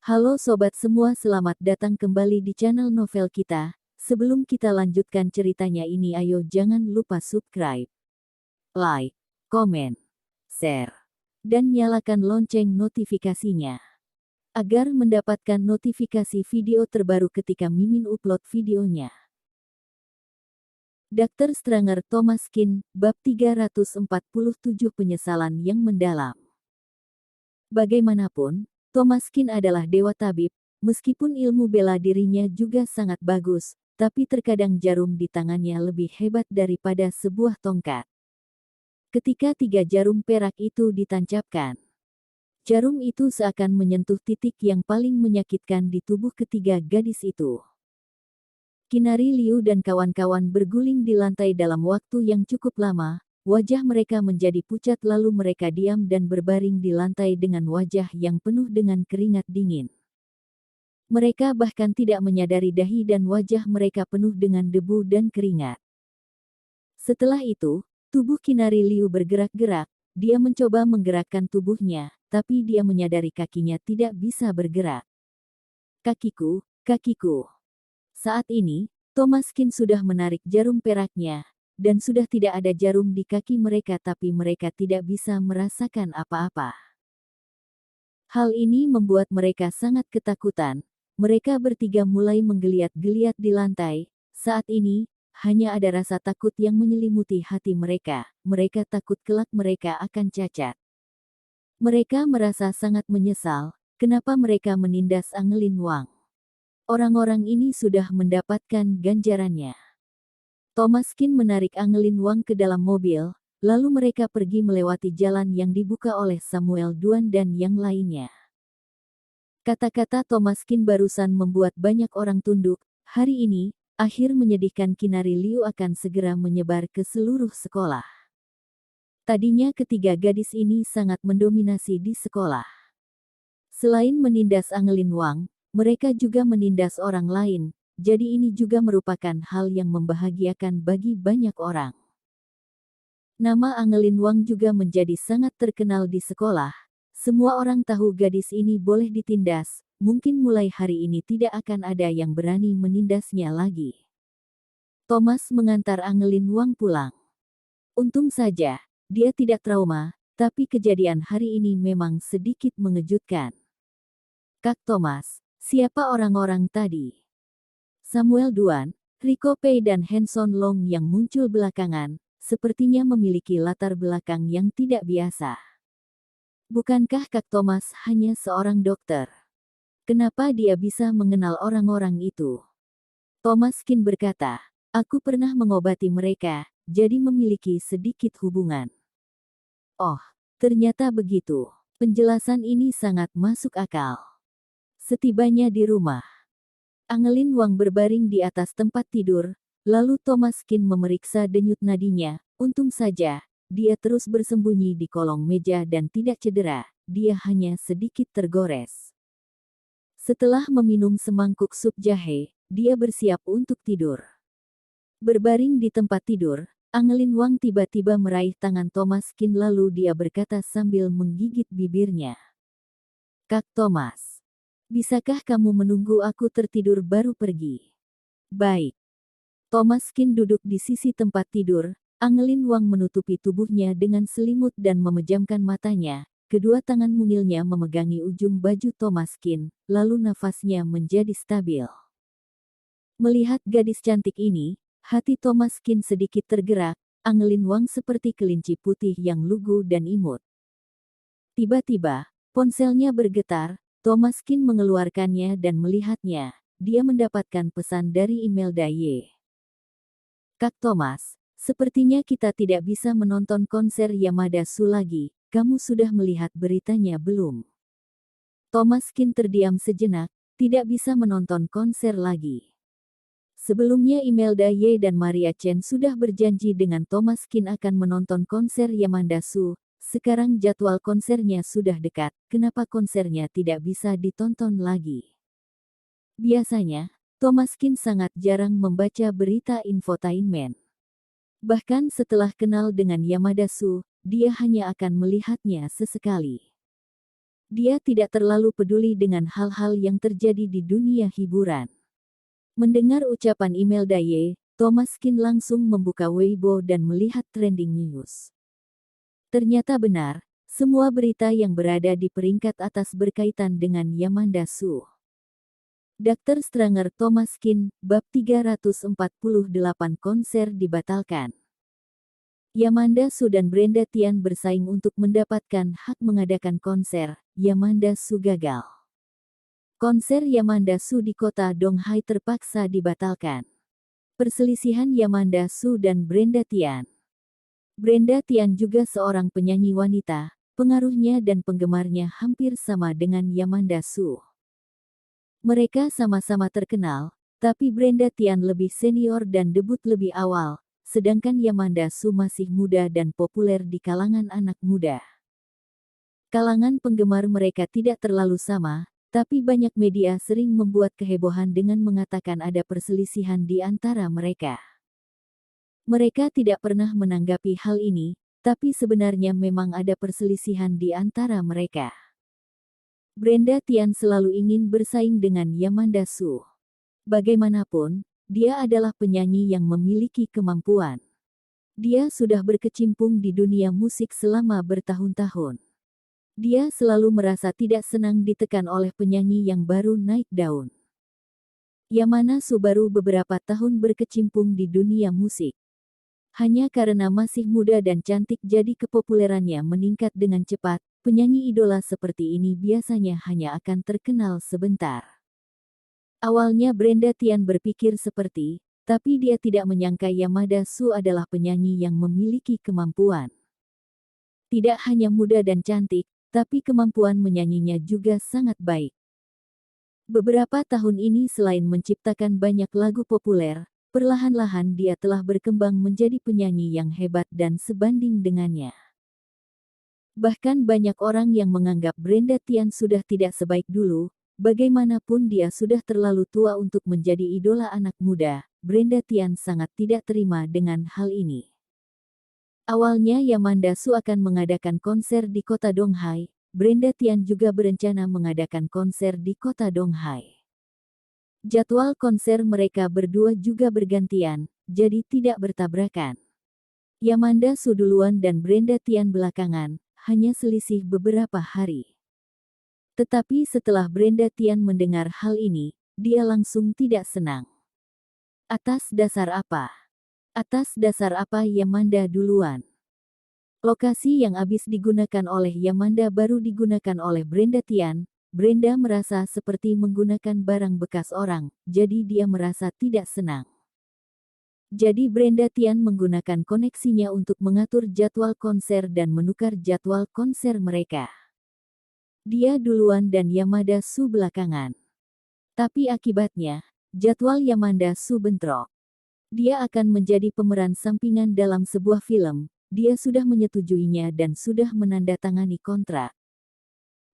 Halo sobat semua, selamat datang kembali di channel novel kita. Sebelum kita lanjutkan ceritanya ini, ayo jangan lupa subscribe, like, komen, share, dan nyalakan lonceng notifikasinya agar mendapatkan notifikasi video terbaru ketika Mimin upload videonya. Dr. Stranger Thomas Kin, bab 347, penyesalan yang mendalam. Bagaimanapun, Thomas Kin adalah dewa tabib, meskipun ilmu bela dirinya juga sangat bagus, tapi terkadang jarum di tangannya lebih hebat daripada sebuah tongkat. Ketika 3 jarum perak itu ditancapkan, jarum itu seakan menyentuh titik yang paling menyakitkan di tubuh ketiga gadis itu. Kinari Liu dan kawan-kawan berguling di lantai dalam waktu yang cukup lama. Wajah mereka menjadi pucat lalu mereka diam dan berbaring di lantai dengan wajah yang penuh dengan keringat dingin. Mereka bahkan tidak menyadari dahi dan wajah mereka penuh dengan debu dan keringat. Setelah itu, tubuh Kinari Liu bergerak-gerak, dia mencoba menggerakkan tubuhnya, tapi dia menyadari kakinya tidak bisa bergerak. Kakiku, kakiku. Saat ini, Thomas Kin sudah menarik jarum peraknya, dan sudah tidak ada jarum di kaki mereka, tapi mereka tidak bisa merasakan apa-apa. Hal ini membuat mereka sangat ketakutan. Mereka bertiga mulai menggeliat-geliat di lantai. Saat ini, hanya ada rasa takut yang menyelimuti hati mereka. Mereka takut kelak mereka akan cacat. Mereka merasa sangat menyesal, kenapa mereka menindas Angelin Wang. Orang-orang ini sudah mendapatkan ganjarannya. Thomas Kin menarik Angelin Wang ke dalam mobil, lalu mereka pergi melewati jalan yang dibuka oleh Samuel Duan dan yang lainnya. Kata-kata Thomas Kin barusan membuat banyak orang tunduk. Hari ini, akhir menyedihkan Kinari Liu akan segera menyebar ke seluruh sekolah. Tadinya ketiga gadis ini sangat mendominasi di sekolah. Selain menindas Angelin Wang, mereka juga menindas orang lain. Jadi ini juga merupakan hal yang membahagiakan bagi banyak orang. Nama Angelin Wang juga menjadi sangat terkenal di sekolah. Semua orang tahu gadis ini boleh ditindas, mungkin mulai hari ini tidak akan ada yang berani menindasnya lagi. Thomas mengantar Angelin Wang pulang. Untung saja, dia tidak trauma, tapi kejadian hari ini memang sedikit mengejutkan. Kak Thomas, siapa orang-orang tadi? Samuel Duan, Rico Pei dan Hanson Long yang muncul belakangan, sepertinya memiliki latar belakang yang tidak biasa. Bukankah Kak Thomas hanya seorang dokter? Kenapa dia bisa mengenal orang-orang itu? Thomas Kin berkata, aku pernah mengobati mereka, jadi memiliki sedikit hubungan. Oh, ternyata begitu. Penjelasan ini sangat masuk akal. Setibanya di rumah, Angelin Wang berbaring di atas tempat tidur, lalu Thomas Kin memeriksa denyut nadinya. Untung saja, dia terus bersembunyi di kolong meja dan tidak cedera, dia hanya sedikit tergores. Setelah meminum semangkuk sup jahe, dia bersiap untuk tidur. Berbaring di tempat tidur, Angelin Wang tiba-tiba meraih tangan Thomas Kin lalu dia berkata sambil menggigit bibirnya. Kak Thomas, bisakah kamu menunggu aku tertidur baru pergi? Baik. Thomas Kin duduk di sisi tempat tidur. Angelin Wang menutupi tubuhnya dengan selimut dan memejamkan matanya. Kedua tangan mungilnya memegangi ujung baju Thomas Kin, lalu nafasnya menjadi stabil. Melihat gadis cantik ini, hati Thomas Kin sedikit tergerak. Angelin Wang seperti kelinci putih yang lugu dan imut. Tiba-tiba, ponselnya bergetar. Thomas Kin mengeluarkannya dan melihatnya. Dia mendapatkan pesan dari Imelda Ye. Kak Thomas, sepertinya kita tidak bisa menonton konser Yamada Su lagi. Kamu sudah melihat beritanya belum? Thomas Kin terdiam sejenak, tidak bisa menonton konser lagi. Sebelumnya Imelda Ye dan Maria Chen sudah berjanji dengan Thomas Kin akan menonton konser Yamada Su. Sekarang jadwal konsernya sudah dekat, kenapa konsernya tidak bisa ditonton lagi? Biasanya, Thomas Kin sangat jarang membaca berita infotainment. Bahkan setelah kenal dengan Yamada Su, dia hanya akan melihatnya sesekali. Dia tidak terlalu peduli dengan hal-hal yang terjadi di dunia hiburan. Mendengar ucapan Imelda Ye, Thomas Kin langsung membuka Weibo dan melihat trending news. Ternyata benar, semua berita yang berada di peringkat atas berkaitan dengan Yamanda Su. Dr. Stranger Thomas Kin, bab 348 konser dibatalkan. Yamanda Su dan Brenda Tian bersaing untuk mendapatkan hak mengadakan konser, Yamanda Su gagal. Konser Yamanda Su di kota Donghai terpaksa dibatalkan. Perselisihan Yamanda Su dan Brenda Tian. Brenda Tian juga seorang penyanyi wanita, pengaruhnya dan penggemarnya hampir sama dengan Yamanda Su. Mereka sama-sama terkenal, tapi Brenda Tian lebih senior dan debut lebih awal, sedangkan Yamanda Su masih muda dan populer di kalangan anak muda. Kalangan penggemar mereka tidak terlalu sama, tapi banyak media sering membuat kehebohan dengan mengatakan ada perselisihan di antara mereka. Mereka tidak pernah menanggapi hal ini, tapi sebenarnya memang ada perselisihan di antara mereka. Brenda Tian selalu ingin bersaing dengan Yamanda Su. Bagaimanapun, dia adalah penyanyi yang memiliki kemampuan. Dia sudah berkecimpung di dunia musik selama bertahun-tahun. Dia selalu merasa tidak senang ditekan oleh penyanyi yang baru naik daun. Yamanda Su baru beberapa tahun berkecimpung di dunia musik. Hanya karena masih muda dan cantik jadi kepopulerannya meningkat dengan cepat. Penyanyi idola seperti ini biasanya hanya akan terkenal sebentar. Awalnya Brenda Tian berpikir seperti, tapi dia tidak menyangka Yamanda Su adalah penyanyi yang memiliki kemampuan. Tidak hanya muda dan cantik, tapi kemampuan menyanyinya juga sangat baik. Beberapa tahun ini selain menciptakan banyak lagu populer, perlahan-lahan dia telah berkembang menjadi penyanyi yang hebat dan sebanding dengannya. Bahkan banyak orang yang menganggap Brenda Tian sudah tidak sebaik dulu, bagaimanapun dia sudah terlalu tua untuk menjadi idola anak muda. Brenda Tian sangat tidak terima dengan hal ini. Awalnya Yamanda Su akan mengadakan konser di kota Donghai, Brenda Tian juga berencana mengadakan konser di kota Donghai. Jadwal konser mereka berdua juga bergantian, jadi tidak bertabrakan. Yamanda Su duluan dan Brenda Tian belakangan, hanya selisih beberapa hari. Tetapi setelah Brenda Tian mendengar hal ini, dia langsung tidak senang. Atas dasar apa? Atas dasar apa Yamanda duluan? Lokasi yang habis digunakan oleh Yamanda baru digunakan oleh Brenda Tian. Brenda merasa seperti menggunakan barang bekas orang, jadi dia merasa tidak senang. Jadi Brenda Tian menggunakan koneksinya untuk mengatur jadwal konser dan menukar jadwal konser mereka. Dia duluan dan Yamanda Su belakangan. Tapi akibatnya, jadwal Yamanda Su bentrok. Dia akan menjadi pemeran sampingan dalam sebuah film, dia sudah menyetujuinya dan sudah menandatangani kontrak.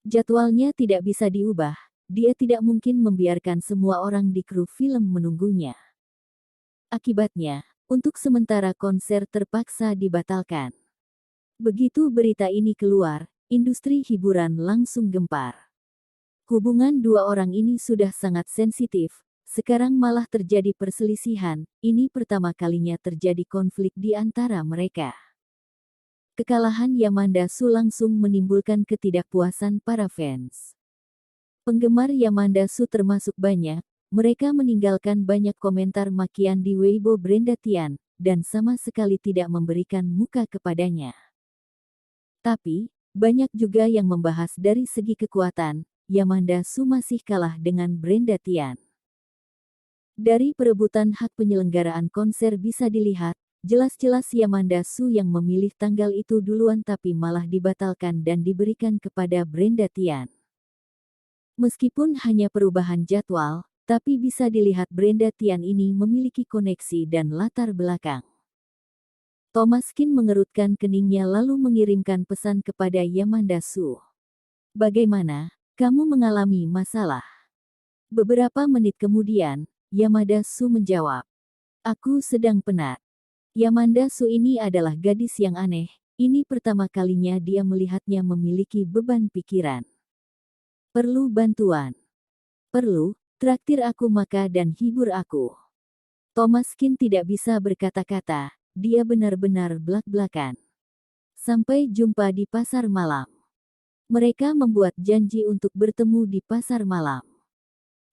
Jadwalnya tidak bisa diubah, dia tidak mungkin membiarkan semua orang di kru film menunggunya. Akibatnya, untuk sementara konser terpaksa dibatalkan. Begitu berita ini keluar, industri hiburan langsung gempar. Hubungan dua orang ini sudah sangat sensitif, sekarang malah terjadi perselisihan, ini pertama kalinya terjadi konflik di antara mereka. Kekalahan Yamanda Su langsung menimbulkan ketidakpuasan para fans. Penggemar Yamanda Su termasuk banyak. Mereka meninggalkan banyak komentar makian di Weibo Brenda Tian, dan sama sekali tidak memberikan muka kepadanya. Tapi, banyak juga yang membahas dari segi kekuatan, Yamanda Su masih kalah dengan Brenda Tian. Dari perebutan hak penyelenggaraan konser bisa dilihat, jelas-jelas Yamanda Su yang memilih tanggal itu duluan tapi malah dibatalkan dan diberikan kepada Brenda Tian. Meskipun hanya perubahan jadwal, tapi bisa dilihat Brenda Tian ini memiliki koneksi dan latar belakang. Thomas Kin mengerutkan keningnya lalu mengirimkan pesan kepada Yamanda Su. Bagaimana, kamu mengalami masalah? Beberapa menit kemudian, Yamanda Su menjawab. Aku sedang penat. Yamanda Su ini adalah gadis yang aneh, ini pertama kalinya dia melihatnya memiliki beban pikiran. Perlu bantuan. Perlu, traktir aku maka dan hibur aku. Thomas Kin tidak bisa berkata-kata, dia benar-benar blak-blakan. Sampai jumpa di pasar malam. Mereka membuat janji untuk bertemu di pasar malam.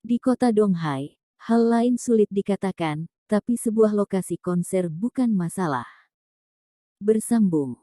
Di kota Donghai, hal lain sulit dikatakan, tapi sebuah lokasi konser bukan masalah. Bersambung.